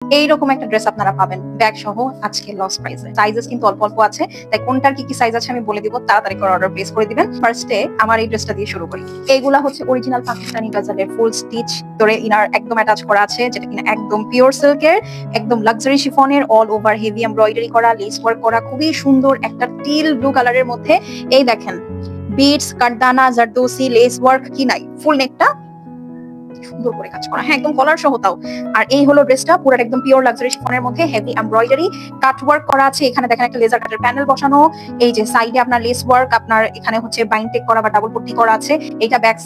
এইরকম একটা ড্রেস আপনারা পাবেন ব্যাগ সহ আজকে লস প্রাইসে। সাইজেস কিন্তু অল্প অল্প আছে, তাই কোনটার কি কি সাইজ আছে আমি বলে দিব, তাড়াতাড়ি করে অর্ডার প্লেস করে দিবেন। ফার্স্টে আমার এই ড্রেসটা দিয়ে শুরু করি। এইগুলা হচ্ছে অরিজিনাল পাকিস্তানি গাজালের ফুল স্টিচ ধরে ইনার একদম অ্যাটাচ করা আছে, যেটা কিনা একদম পিওর সিল্কের, একদম লাক্সারি শিফনের, অল ওভার হেভি এমব্রয়ডারি করা, লেস ওয়ার্ক করা, খুবই সুন্দর একটা টিল ব্লু কালারের মধ্যে। এই দেখেন বিটস, কারদানা, জারদোসি, লেস ওয়ার্ক কি নাই, ফুল নেকটা সুন্দর করে কাজ করা, হ্যাঁ একদম কলার সহ তাও। আর এই হলো ড্রেসটা, পুরো একদম পিওর লাক্সারি শিফনের মধ্যে হেভি এমব্রয়ডারি কাট ওয়ার্ক করা আছে। এখানে দেখেন একটা লেজার কাটের প্যানেল বসানো, এই যে সাইডে আপনার লেস ওয়ার্ক, আপনার এখানে হচ্ছে বাইন্টেক করা বা ডাবল পট্টি করা আছে। এটা ব্যাক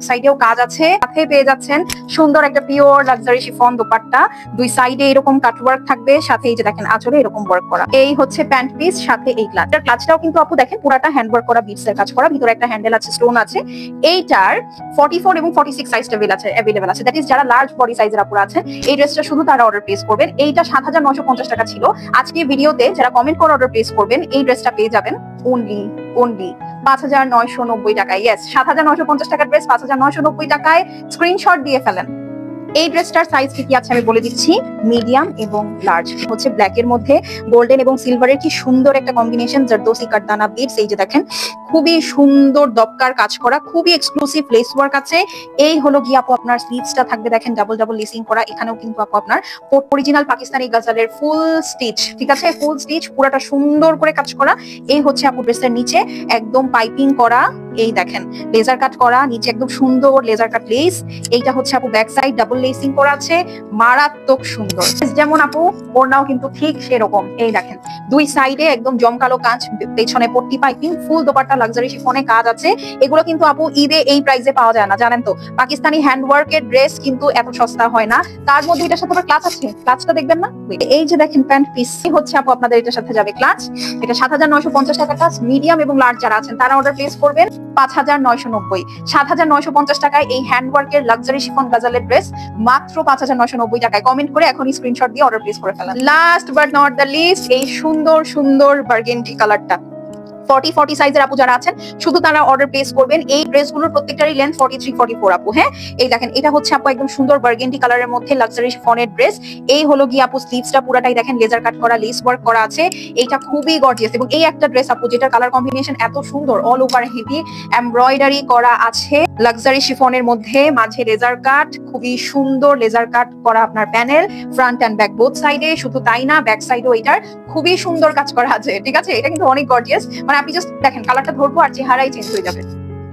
সাইডেও কাজ আছে। সাথে পেয়ে যাচ্ছেন সুন্দর একটা পিওর লাক্সারি শিফন দোপাট্টা, দুই সাইডে এরকম কাট ওয়ার্ক থাকবে, সাথে এই যে দেখেন আঁচলে এরকম ওয়ার্ক করা। এই হচ্ছে প্যান্ট পিস, সাথে এই ক্লাচটাও কিন্তু আপু দেখেন পুরাটা হ্যান্ড ওয়ার্ক করা, বিটস এর কাজ করা, ভিতরে একটা হ্যান্ডেল আছে, স্টোন আছে। এইটার 44 এবং 46 সাইজ অ্যাভেলেবল আছে, দ্যাট ইজ যারা লার্জ বডি সাইজের আপুরা আছেন এই ড্রেসটা শুধু তারা অর্ডার প্লেস করবেন। এইটা 7950 টাকা ছিল। আজকে ভিডিওতে যারা কমেন্ট করে অর্ডার প্লেস করবেন এই ড্রেসটা পেয়ে যাবেন অনলি 5990 টাকায়। ইয়েস, 7950 টাকার ড্রেস 5990 টাকায়। স্ক্রিনশট দিয়ে ফেলেন। এই ড্রেসটার সাইজ কি আছে আমি বলে দিচ্ছি, মিডিয়াম এবং লার্জ। হচ্ছে ব্ল্যাক এর মধ্যে গোল্ডেন এবং সিলভারের কি সুন্দর একটা কম্বিনেশন, জারদোসি, কারদানা, বিটস, এই যে দেখেন খুবই সুন্দর দপকার কাজ করা, খুবই এক্সক্লুসিভ লেস ওয়ার্ক আছে। এই হলো গিয়ে আপু আপনার স্লিভসটা থাকবে দেখেন ডাবল লেসিং করা, এখানেও কিন্তু আপু আপনার অরিজিনাল পাকিস্তানি গাজালের ফুল স্টিচ, ঠিক আছে, ফুল স্টিচ পুরাটা সুন্দর করে কাজ করা। এই হচ্ছে আপু ড্রেসের নিচে একদম পাইপিং করা, এই দেখেন লেজার কাট করা, নিচে একদম সুন্দর লেজার কাট লেস। এইটা হচ্ছে আপু ব্যাক সাইড ডাবল লেসিং করা আছে, মারাত্মক সুন্দর। যেমন আপু ওড়নাও কিন্তু ঠিক সেরকম, এই দেখেন দুই সাইডে একদম জমকালো কাজ, পেছনে পট্টি পাইপিং, ফুল দোপাট্টা লাক্সারি শিফনে কাজ আছে। এগুলো কিন্তু আপু ঈদে এই প্রাইসে পাওয়া যায় না, জানেন তো। পাকিস্তানি হ্যান্ডওয়ার্কের ড্রেস কিন্তু এত সস্তা হয় না। তার মধ্যে এটার সাথে আবার ক্লাচ আছে, ক্লাচটা দেখবেন না, এই যে দেখেন প্যান্ট পিস হচ্ছে আপু আপনাদের এটার সাথে যাবে ক্লাচ। এটা 7950 টাকা ক্লাচ। মিডিয়াম এবং লার্জ যারা আছেন তারা অর্ডার প্লেস করবেন 5990। 7950 টাকায় এই হ্যান্ডওয়ার্কের লাক্সারি শিফন গাজালের ড্রেস মাত্র 5990 টাকায়। কমেন্ট করে এখনই স্ক্রিনশট দিয়ে অর্ডার প্লেস করে ফেলেন। Last but not the least, এই সুন্দর সুন্দর বার্গেন্ডি কালারটা 40 সাইজের আপু যারা আছেন শুধু তারা অর্ডার প্লেস করবেন। এই ড্রেসগুলোর প্রত্যেকটারই লেন্থ 43-44 আপু। হ্যাঁ, এই দেখেন এটা হচ্ছে আপু একদম সুন্দর বার্গেন্ডি কালারের মধ্যে লাক্সারি শিফনের ড্রেস। এই হলো গিয়ে আপু স্লিভসটা পুরাটাই দেখেন লেজার কাট করা, লেস ওয়ার্ক করা আছে। এইটা খুবই গর্জিয়াস। এবং এই একটা ড্রেস আপু যেটার কালার কম্বিনেশন এত সুন্দর, অল ওভার হেভি এমব্রয়ডারি করা আছে লাক্সারি শিফনের মধ্যে, মাঝে লেজার কাট, খুবই সুন্দর লেজার কাট করা আপনার panel, front end back both সাইডে। শুধু তাই না, ব্যাক সাইডেও এটার খুবই সুন্দর কাজ করা আছে, ঠিক আছে। এটা কিন্তু অনেক গর্জিয়াস, মানে আপনি জাস্ট দেখেন কালারটা ধরবো আর চেহারাই চেঞ্জ হয়ে যাবে।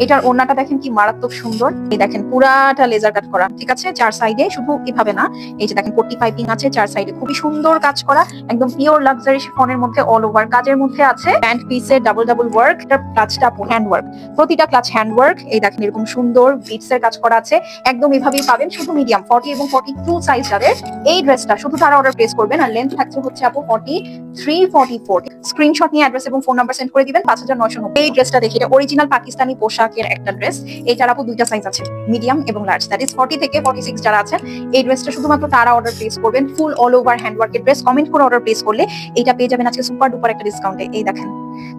এটার ওড়নাটা দেখেন কি মারাত্মক সুন্দর, এই দেখেন পুরাটা লেজার কাট করা, ঠিক আছে। চার সাইডে শুধু এভাবে না, এই যে দেখেন পট্টি পাইপিং আছে চার সাইডে, খুবই সুন্দর কাজ করা, একদম পিওর লাক্সারি শিফনের মধ্যে অল ওভার কাজের মধ্যে আছে। প্যান্ট পিসে ডাবল ওয়ার্ক, এটার ক্লাচটা হ্যান্ড ওয়ার্ক, প্রতিটা ক্লাচ হ্যান্ড ওয়ার্ক। এই দেখেন এরকম সুন্দর বিটস এর কাজ করা আছে, একদম এভাবেই পাবেন। শুধু মিডিয়াম 40 এবং 42 সাইজ যাদের এই ড্রেসটা শুধু তারা অর্ডার প্লেস করবেন। আর লেন্থ থাকছে হচ্ছে আপু 43-44। স্ক্রিনশট নিয়ে অ্যাড্রেস এবং ফোন নাম্বার সেন্ড করে দিবেন 5990। এই ড্রেসটা দেখি, এটা অরিজিনাল পাকিস্তানি পোশাকের একটা ড্রেস। এইটার আপু দুইটা সাইজ আছে, মিডিয়াম এবং লার্জ, দ্যাট ইজ 40 থেকে 46 যারা আছেন এই ড্রেসটা শুধুমাত্র তারা অর্ডার প্লেস করবেন। ফুল অল ওভার হ্যান্ডওয়ার্কের ড্রেস। কমেন্ট করে অর্ডার প্লেস করলে এটা পেয়ে যাবেন আজকে সুপার ডুপার একটা ডিসকাউন্টে। এই দেখেন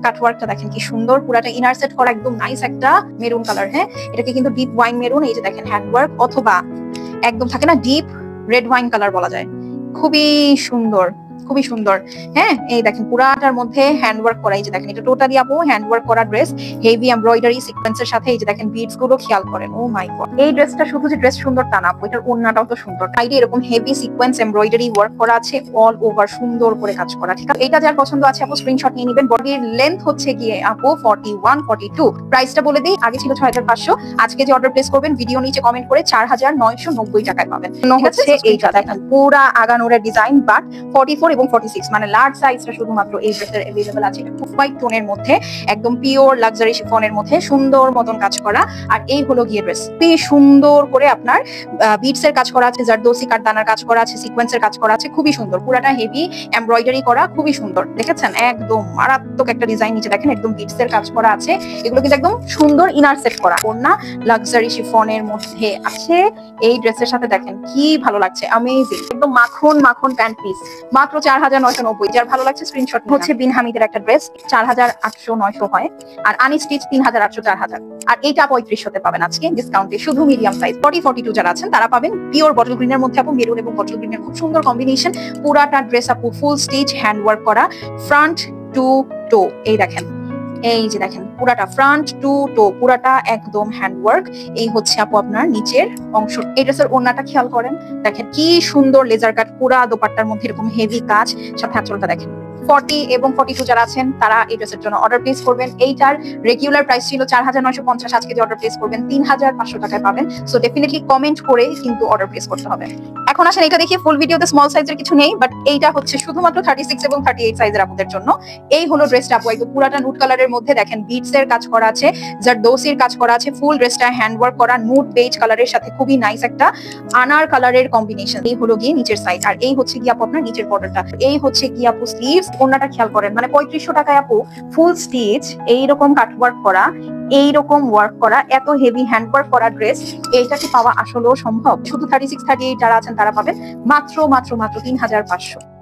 কাটওয়ার্কটা দেখেন কি সুন্দর, পুরাটা ইনার সেট করা, একদম নাইস একটা মেরুন কালার। হ্যাঁ, এটাকে কিন্তু ডিপ ওয়াইন মেরুন, এই যে দেখেন হ্যান্ডওয়ার্ক, অথবা একদম থাকে না ডিপ রেড ওয়াইন কালার বলা যায়, খুবই সুন্দর, খুবই সুন্দর। হ্যাঁ, এই দেখেন পুরাটার মধ্যে হ্যান্ডওয়ার্ক করা, এই যে দেখেন এটা টোটালি আপু হ্যান্ডওয়ার্ক করা ড্রেস, হেভি এমব্রয়ডারি সিকোয়েন্সের সাথে। এই যে দেখেন বিটস গুলো খেয়াল করেন, ও মাই গড। এই ড্রেসটা শুধু যে ড্রেস সুন্দর তা না আপু, এটার ওড়নাটাও তো সুন্দর, সাইডে এরকম হেভি সিকোয়েন্স এমব্রয়ডারি ওয়ার্ক করা আছে, অল ওভার সুন্দর করে কাজ করা, ঠিক আছে। এটা যার পছন্দ আছে আপু স্ক্রিনশট নিয়ে নেবেন। বডির লেন্থ হচ্ছে গিয়ে আপু 41-42। প্রাইসটা বলে দিই, আগে ছিল 6500, আজকে যে অর্ডার প্লেস করবেন ভিডিও নিচে কমেন্ট করে 4990 টাকায় পাবেন। হচ্ছে এইটা দেখেন পুরা আগানোরের ডিজাইন, বাট 44 এবং 46 মানে লার্জ সাইজটা শুধুমাত্র এই ড্রেসের अवेलेबल আছে। এটা খুব হোয়াইট টোনের মধ্যে, একদম পিওর লাক্সারি শিফনের মধ্যে সুন্দর মতন কাজ করা। আর এই হলো গিয়ে ড্রেস, খুবই সুন্দর করে আপনার বিটস এর কাজ করা আছে, জারদোসি কারদানার কাজ করা আছে, সিকোয়েন্সের কাজ করা আছে, খুবই সুন্দর, পুরাটা হেভি এমব্রয়ডারি করা, খুবই সুন্দর। দেখেছেন একদম মারাত্মক একটা ডিজাইন, নিচে দেখেন একদম বিটস এর কাজ করা আছে। এগুলো কিন্তু একদম সুন্দর ইনার সেট করা, ওড়না লাক্সারি শিফনের মধ্যে আছে। এই ড্রেসের সাথে দেখেন কি ভালো লাগছে, অ্যামেজিং, একদম মাখন মাখন প্যান্ট পিস, মাত্র 4,990, যার ভালো লাগছে স্ক্রিনশট। হচ্ছে বিন হামিদের একটা ড্রেস 4,800-900 হয়, আর আনস্টিচ 3,800-4,000, আর এইটা 3500-তে পাবেন আজকে ডিসকাউন্টে, শুধু মিডিয়াম সাইজ। 40-42 যারা আছেন তারা পাবেন পিওর বটল গ্রিনের মধ্যে আপু, মেরুন এবং বটল গ্রিনের খুব সুন্দর কম্বিনেশন। পুরাটা ড্রেস আপু ফুল স্টিচ হ্যান্ড ওয়ার্ক করা, ফ্রন্ট টু টো, এই দেখেন, এই যে দেখেন পুরাটা ফ্রন্ট টু টো পুরাটা একদম হ্যান্ডওয়ার্ক। এই হচ্ছে আপু আপনার নিচের অংশ। এই ড্রেসের ওড়নাটা খেয়াল করেন, দেখেন কি সুন্দর লেজার কাট, পুরা দোপাট্টার মধ্যে এরকম হেভি কাজ, সাথে আঁচলটা দেখেন। 40 এবং 42 যারা আছেন তারা এই ড্রেসের জন্য অর্ডার প্লেস করবেন। এইটার রেগুলার প্রাইস ছিল 4,950, আজকে যে অর্ডার প্লেস করবেন 3,500 টাকায় পাবেন। সো ডেফিনেটলি কমেন্ট করে কিন্তু অর্ডার প্লেস করতে হবে। এখন আসেন এটা দেখি, ফুল ভিডিওতে স্মল সাইজের কিছু নেই, বাট এইটা হচ্ছে শুধুমাত্র 36 এবং 38 সাইজের আপুদের জন্য। এই হলো ড্রেসটা আপু, একদম পুরাটা নুট কালারের মধ্যে দেখেন বিটস এর কাজ করা আছে, জারদোসির কাজ করা আছে, ফুল ড্রেসটা হ্যান্ড ওয়ার্ক করা, নুট বেজ কালারের সাথে খুবই নাইস একটা আনার কালারের কম্বিনেশন। এই হলো গিয়ে নিচের সাইড, আর এই হচ্ছে কি আপু আপনার নিচের বর্ডারটা। এই হচ্ছে কি আপু স্লিভস, ওড়নাটা খেয়াল করেন, মানে 3500 টাকায় আপু ফুল স্টিচ এইরকম কাট ওয়ার্ক করা, এইরকম ওয়ার্ক করা, এত হেভি হ্যান্ড ওয়ার্ক করা ড্রেস, এইটা কি পাওয়া আসলেও সম্ভব? শুধু 36-38 যারা আছেন তারা পাবেন মাত্র 3,500।